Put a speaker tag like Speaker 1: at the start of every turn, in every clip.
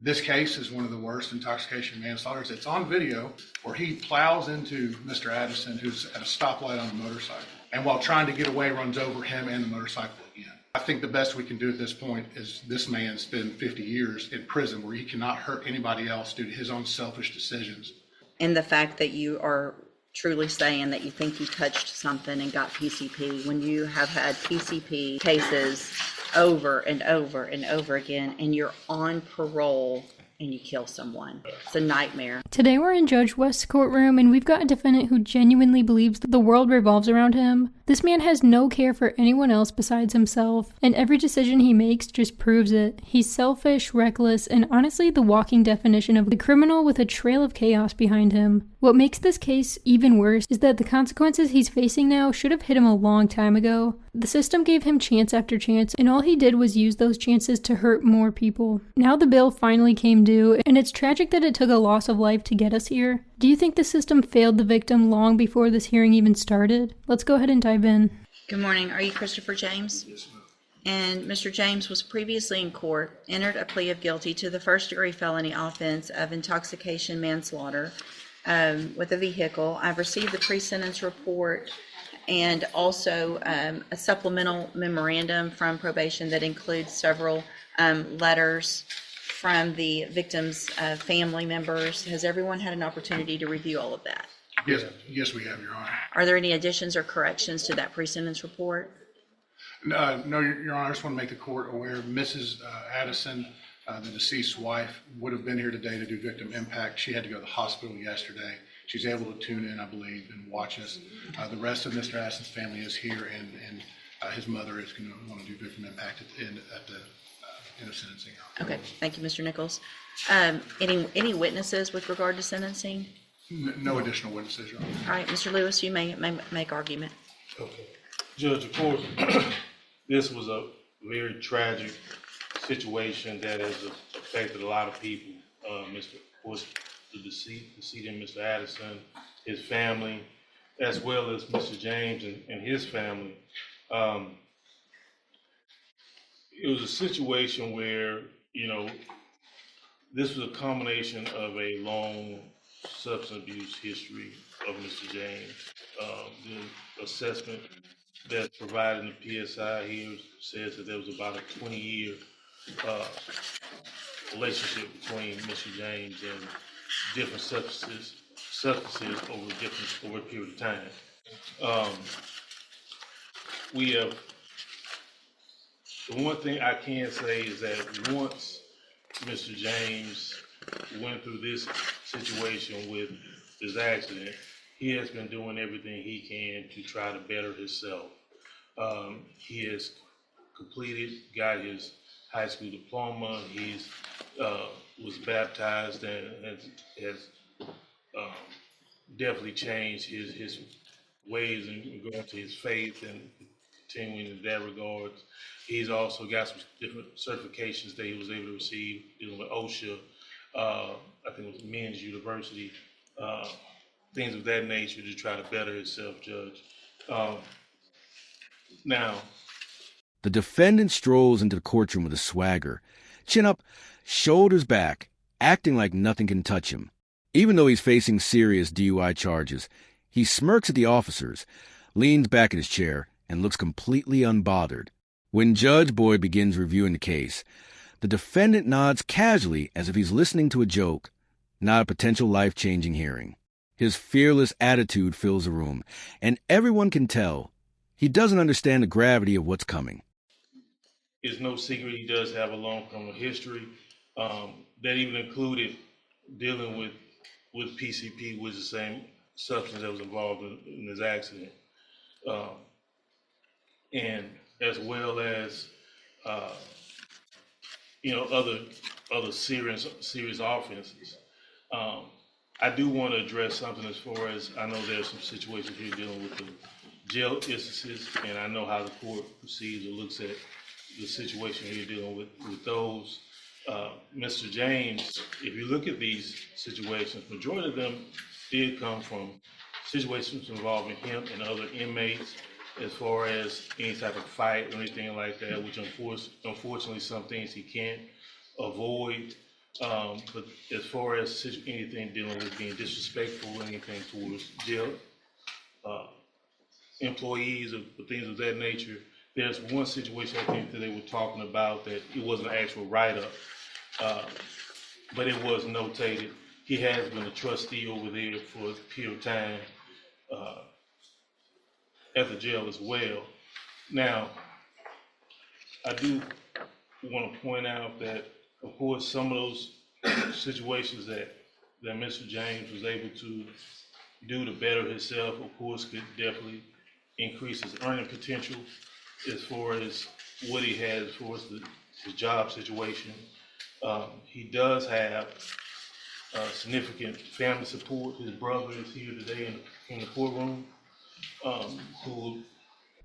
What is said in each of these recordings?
Speaker 1: This case is one of the worst intoxication manslaughters. It's on video where he plows into Mr. Addison, who's at a stoplight on a motorcycle, and while trying to get away, runs over him and the motorcycle again. I think the best we can do at this point is this man spent 50 years in prison where he cannot hurt anybody else due to his own selfish decisions.
Speaker 2: And the fact that you are truly saying that you think you touched something and got PCP when you have had PCP cases over and over and over again, and you're on parole and you kill someone. It's a nightmare.
Speaker 3: Today we're in Judge West's courtroom, and we've got a defendant who genuinely believes that the world revolves around him. This man has no care for anyone else besides himself, and every decision he makes just proves it. He's selfish, reckless, and honestly the walking definition of the criminal with a trail of chaos behind him. What makes this case even worse is that the consequences he's facing now should have hit him a long time ago. The system gave him chance after chance, and all he did was use those chances to hurt more people. Now the bill finally came due, and it's tragic that it took a loss of life to get us here. Do you think the system failed the victim long before this hearing even started? Let's go ahead and dive in.
Speaker 2: Good morning. Are you Christopher James?
Speaker 1: Yes, ma'am.
Speaker 2: And Mr. James was previously in court, entered a plea of guilty to the first-degree felony offense of intoxication manslaughter with a vehicle. I've received the pre-sentence report and also a supplemental memorandum from probation that includes several letters from the victim's family members. Has everyone had an opportunity to review all of that?
Speaker 1: Yes, we have, Your Honor.
Speaker 2: Are there any additions or corrections to that pre-sentence report?
Speaker 1: No, Your Honor, I just want to make the court aware Mrs. Addison, the deceased's wife, would have been here today to do victim impact. She had to go to the hospital yesterday. She's able to tune in, I believe, and watch us. The rest of Mr. Addison's family is here, and his mother is going to want to do victim impact at the end of sentencing.
Speaker 2: Okay, thank you, Mr. Nichols. Any witnesses with regard to sentencing?
Speaker 1: No additional witnesses, Your Honor.
Speaker 2: All right, Mr. Lewis, you may make argument.
Speaker 4: Okay. Judge, of course, this was a very tragic situation that has affected a lot of people. The decedent, Mr. Addison, his family, as well as Mr. James and his family. It was a situation where, this was a combination of a long substance abuse history of Mr. James. The assessment that's provided in the PSI here says that there was about a 20-year relationship between Mr. James and different substances over a period of time. The one thing I can say is that once Mr. James went through this situation with his accident, he has been doing everything he can to try to better himself. He has got his high school diploma. He's was baptized and has definitely changed his ways and going to his faith and continuing in that regard. He's also got some different certifications that he was able to receive dealing with OSHA. I think it was Men's University, things of that nature to try to better himself, Judge. Now,
Speaker 5: the defendant strolls into the courtroom with a swagger, chin up, shoulders back, acting like nothing can touch him. Even though he's facing serious DUI charges, he smirks at the officers, leans back in his chair, and looks completely unbothered. When Judge Boyd begins reviewing the case, the defendant nods casually as if he's listening to a joke, not a potential life-changing hearing. His fearless attitude fills the room, and everyone can tell he doesn't understand the gravity of what's coming.
Speaker 4: It's no secret he does have a long criminal history that even included dealing with PCP, which is the same substance that was involved in his accident, and as well as other serious offenses. I do want to address something as far as I know there's some situations here dealing with the jail instances, and I know how the court proceeds or looks at the situation here dealing with those. Mr. James, if you look at these situations, majority of them did come from situations involving him and other inmates, as far as any type of fight or anything like that, which unfortunately some things he can't avoid. But as far as anything dealing with being disrespectful, anything towards jail employees or things of that nature, there's one situation I think that they were talking about that it wasn't an actual write-up, but it was notated. He has been a trustee over there for a period of time at the jail as well. Now, I do want to point out that, of course, some of those situations that Mr. James was able to do to better himself, of course, could definitely increase his earning potential as far as what he has as far as his job situation. He does have significant family support. His brother is here today in the courtroom, who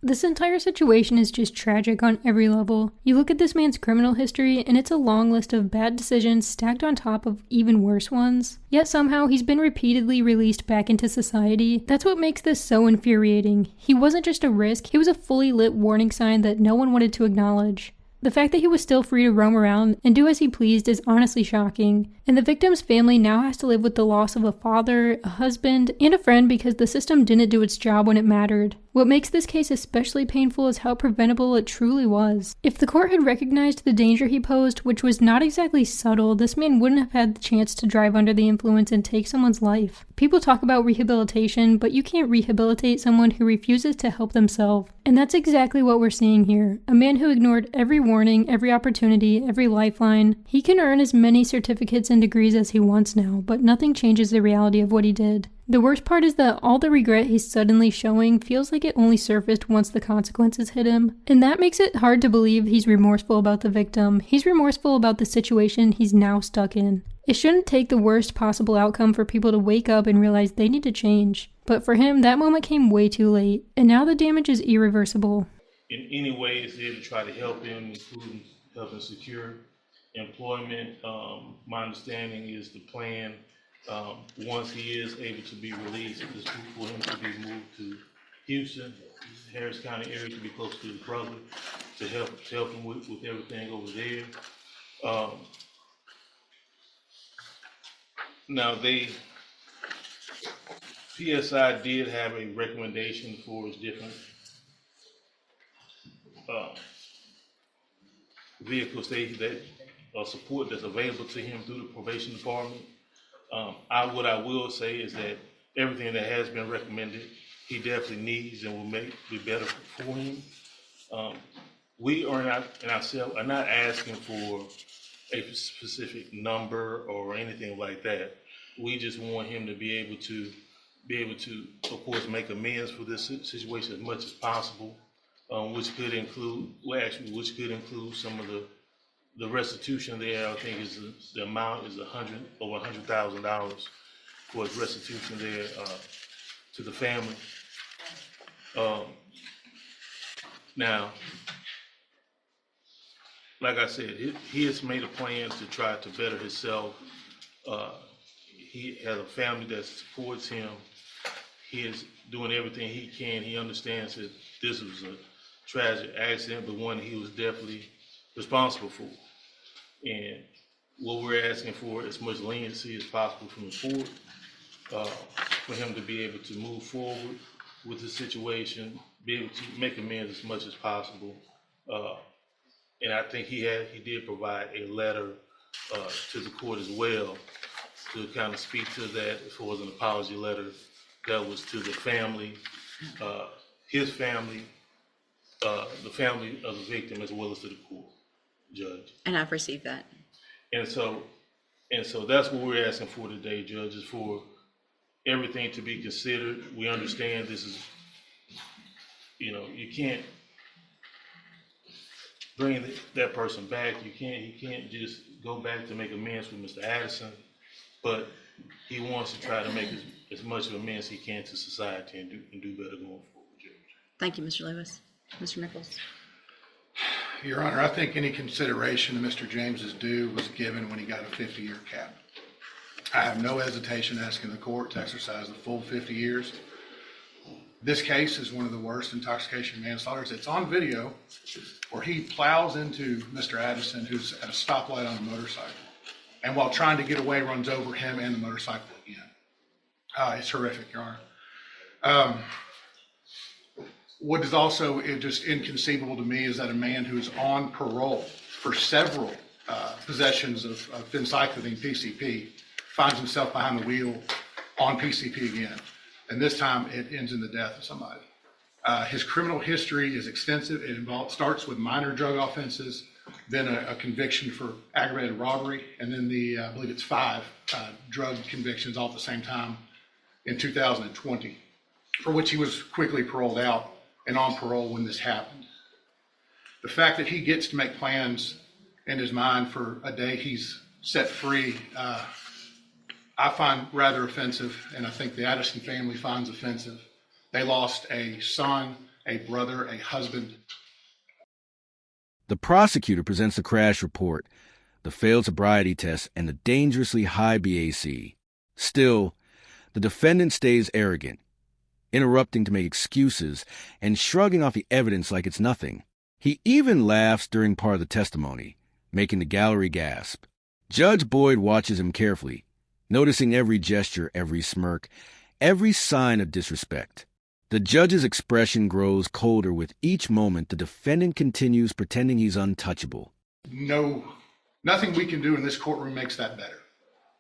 Speaker 3: This entire situation is just tragic on every level. You look at this man's criminal history, and it's a long list of bad decisions stacked on top of even worse ones. Yet somehow he's been repeatedly released back into society. That's what makes this so infuriating. He wasn't just a risk, he was a fully lit warning sign that no one wanted to acknowledge. The fact that he was still free to roam around and do as he pleased is honestly shocking, and the victim's family now has to live with the loss of a father, a husband, and a friend because the system didn't do its job when it mattered. What makes this case especially painful is how preventable it truly was. If the court had recognized the danger he posed, which was not exactly subtle, this man wouldn't have had the chance to drive under the influence and take someone's life. People talk about rehabilitation, but you can't rehabilitate someone who refuses to help themselves. And that's exactly what we're seeing here. A man who ignored every warning, every opportunity, every lifeline. He can earn as many certificates and degrees as he wants now, but nothing changes the reality of what he did. The worst part is that all the regret he's suddenly showing feels like it only surfaced once the consequences hit him. And that makes it hard to believe he's remorseful about the victim. He's remorseful about the situation he's now stuck in. It shouldn't take the worst possible outcome for people to wake up and realize they need to change. But for him, that moment came way too late, and now the damage is irreversible.
Speaker 4: in any way is there to try to help him, including helping secure employment. My understanding is the plan, once he is able to be released, is for him to be moved to Houston, Harris County area, to be close to his brother, to help him with everything over there. Now PSI did have a recommendation for his different vehicles that support that's available to him through the probation department. What I will say is that everything that has been recommended, he definitely needs and will be better for him. We are not asking for a specific number or anything like that. We just want him to be able to, of course, make amends for this situation as much as possible, which could include some of the restitution there. I think the amount is over $100,000 for his restitution there to the family. Now, like I said, he has made a plan to try to better himself. He has a family that supports him. He is doing everything he can. He understands that this was a tragic accident, but one he was definitely responsible for. And what we're asking for is as much leniency as possible from the court, for him to be able to move forward with the situation, be able to make amends as much as possible. And I think he did provide a letter to the court as well to kind of speak to that as far as an apology letter that was to the family, his family, the family of the victim, as well as to the court, Judge.
Speaker 2: And I've received that.
Speaker 4: And so that's what we're asking for today, Judge, is for everything to be considered. We understand this is, you can't bring that person back. He can't just go back to make amends with Mr. Addison, but he wants to try to make as much of amends as he can to society and do better going forward, Judge.
Speaker 2: Thank you, Mr. Lewis. Mr. Nichols.
Speaker 1: Your Honor, I think any consideration to Mr. James's due was given when he got a 50-year cap. I have no hesitation asking the court to exercise the full 50 years. This case is one of the worst intoxication manslaughters. It's on video where he plows into Mr. Addison, who's at a stoplight on a motorcycle. and while trying to get away, runs over him and the motorcycle again. It's horrific, Your Honor. What is also just inconceivable to me is that a man who is on parole for several possessions of phencyclidine, PCP, finds himself behind the wheel on PCP again. And this time it ends in the death of somebody. His criminal history is extensive. It starts with minor drug offenses, then a conviction for aggravated robbery, and then I believe it's 5 drug convictions all at the same time in 2020, for which he was quickly paroled out and on parole when this happened. The fact that he gets to make plans in his mind for a day he's set free, I find rather offensive, and I think the Addison family finds offensive. They lost a son, a brother, a husband.
Speaker 5: The prosecutor presents the crash report, the failed sobriety test, and the dangerously high BAC. Still, the defendant stays arrogant, interrupting to make excuses and shrugging off the evidence like it's nothing. He even laughs during part of the testimony, making the gallery gasp. Judge Boyd watches him carefully, noticing every gesture, every smirk, every sign of disrespect. The judge's expression grows colder with each moment the defendant continues pretending he's untouchable.
Speaker 1: Nothing we can do in this courtroom makes that better.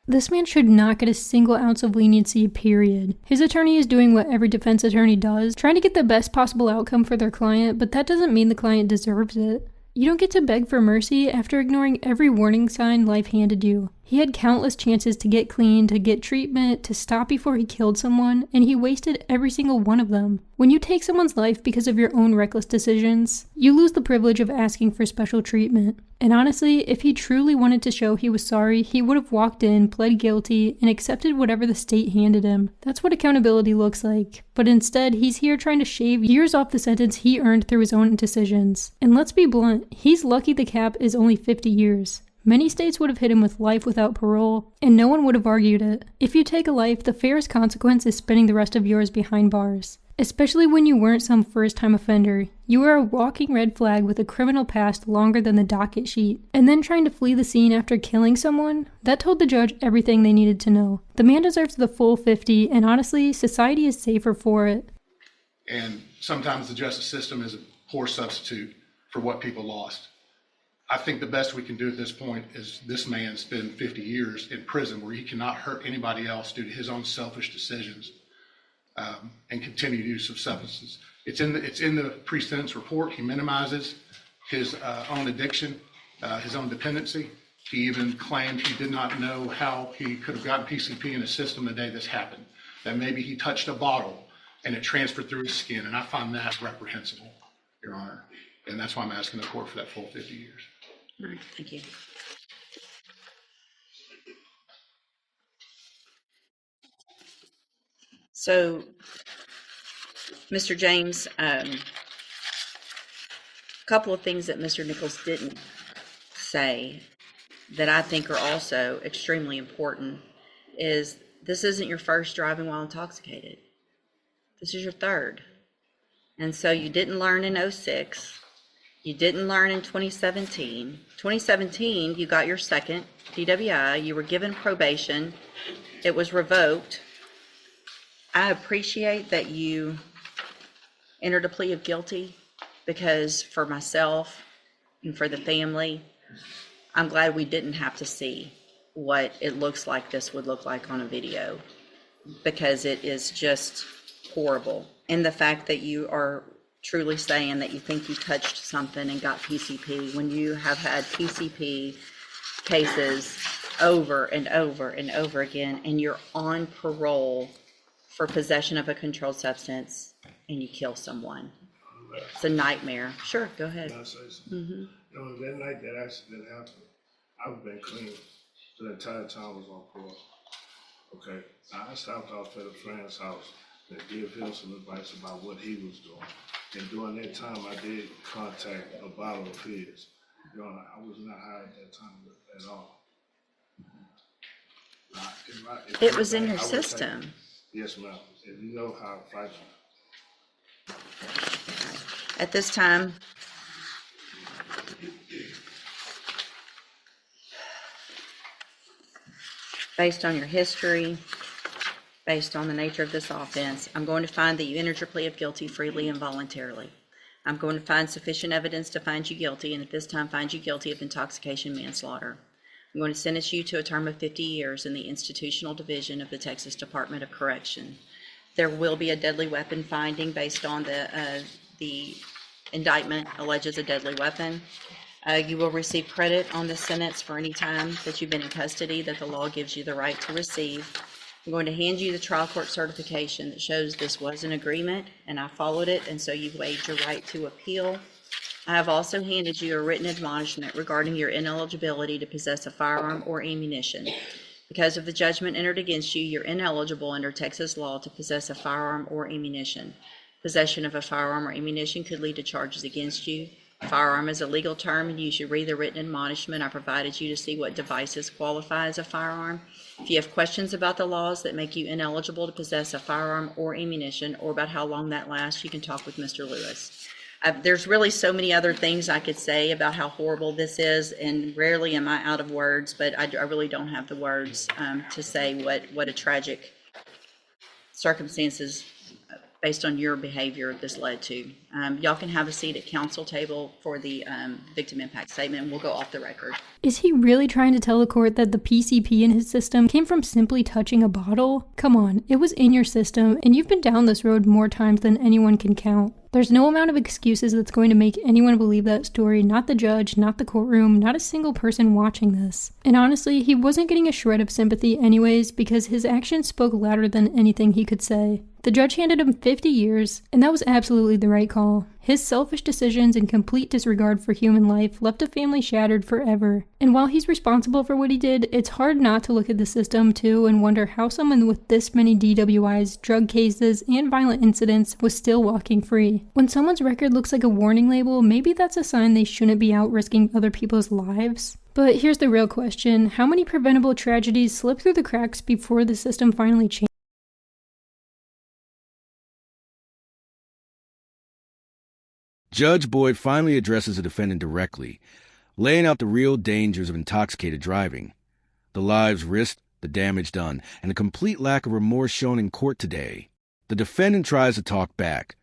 Speaker 3: This man should not get a single ounce of leniency, period. His attorney is doing what every defense attorney does, trying to get the best possible outcome for their client, but that doesn't mean the client deserves it. You don't get to beg for mercy after ignoring every warning sign life handed you. He had countless chances to get clean, to get treatment, to stop before he killed someone, and he wasted every single one of them. When you take someone's life because of your own reckless decisions, you lose the privilege of asking for special treatment. And honestly, if he truly wanted to show he was sorry, he would have walked in, pled guilty, and accepted whatever the state handed him. That's what accountability looks like. But instead, he's here trying to shave years off the sentence he earned through his own decisions. And let's be blunt, he's lucky the cap is only 50 years. Many states would have hit him with life without parole, and no one would have argued it. If you take a life, the fairest consequence is spending the rest of yours behind bars. Especially when you weren't some first-time offender. You were a walking red flag with a criminal past longer than the docket sheet. And then trying to flee the scene after killing someone? That told the judge everything they needed to know. The man deserves the full 50, and honestly, society is safer for it.
Speaker 1: And sometimes the justice system is a poor substitute for what people lost. I think the best we can do at this point is this man spend 50 years in prison where he cannot hurt anybody else due to his own selfish decisions and continued use of substances. It's in the pre-sentence report. He minimizes his own addiction, his own dependency. He even claimed he did not know how he could have gotten PCP in his system the day this happened, that maybe he touched a bottle and it transferred through his skin, and I find that reprehensible, Your Honor. And that's why I'm asking the court for that full 50 years.
Speaker 2: All right, thank you. So, Mr. James, a couple of things that Mr. Nichols didn't say that I think are also extremely important is this isn't your first driving while intoxicated. This is your third. And so you didn't learn in 2006. You didn't learn in 2017. 2017, you got your second DWI. You were given probation. It was revoked. I appreciate that you entered a plea of guilty because for myself and for the family, I'm glad we didn't have to see what it looks like this would look like on a video because it is just horrible. And the fact that you are truly saying that you think you touched something and got PCP when you have had PCP cases over and over and over again, and you're on parole for possession of a controlled substance and you kill someone. It's a nightmare. Sure, go ahead.
Speaker 6: Can I say something? You know, that night that accident happened, I've been clean the entire time I was on parole. Okay, now I stopped off at a friend's house to give him some advice about what he was doing. And during that time, I did contact a bottle of his. You know, I was not high at that time at all.
Speaker 2: It was in your system.
Speaker 6: Yes, ma'am. If you know how I fight you.
Speaker 2: At this time, Based on your history, based on the nature of this offense, I'm going to find that you entered your plea of guilty freely and voluntarily. I'm going to find sufficient evidence to find you guilty, and at this time find you guilty of intoxication manslaughter. I'm going to sentence you to a term of 50 years in the Institutional Division of the Texas Department of Correction. There will be a deadly weapon finding based on the indictment alleges a deadly weapon. You will receive credit on this sentence for any time that you've been in custody that the law gives you the right to receive. I'm going to hand you the trial court certification that shows this was an agreement and I followed it, and so you've waived your right to appeal. I have also handed you a written admonishment regarding your ineligibility to possess a firearm or ammunition. Because of the judgment entered against you, you're ineligible under Texas law to possess a firearm or ammunition. Possession of a firearm or ammunition could lead to charges against you. Firearm is a legal term, and you should read the written admonishment I provided you to see what devices qualify as a firearm. If you have questions about the laws that make you ineligible to possess a firearm or ammunition, or about how long that lasts, you can talk with Mr. Lewis. There's really so many other things I could say about how horrible this is, and rarely am I out of words, but I really don't have the words to say what a tragic circumstances based on your behavior this led to. Y'all can have a seat at council table for the victim impact statement. We'll go off the record.
Speaker 3: Is he really trying to tell the court that the PCP in his system came from simply touching a bottle? Come on, it was in your system, and you've been down this road more times than anyone can count. There's no amount of excuses that's going to make anyone believe that story, not the judge, not the courtroom, not a single person watching this. And honestly, he wasn't getting a shred of sympathy anyways, because his actions spoke louder than anything he could say. The judge handed him 50 years, and that was absolutely the right call. His selfish decisions and complete disregard for human life left a family shattered forever. And while he's responsible for what he did, it's hard not to look at the system too and wonder how someone with this many DWIs, drug cases, and violent incidents was still walking free. When someone's record looks like a warning label, maybe that's a sign they shouldn't be out risking other people's lives. But here's the real question: how many preventable tragedies slip through the cracks before the system finally changes?
Speaker 5: Judge Boyd finally addresses the defendant directly, laying out the real dangers of intoxicated driving, the lives risked, the damage done, and the complete lack of remorse shown in court today. The defendant tries to talk back,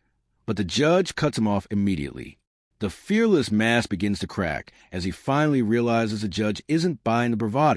Speaker 5: but the judge cuts him off immediately. The fearless mask begins to crack as he finally realizes the judge isn't buying the bravado.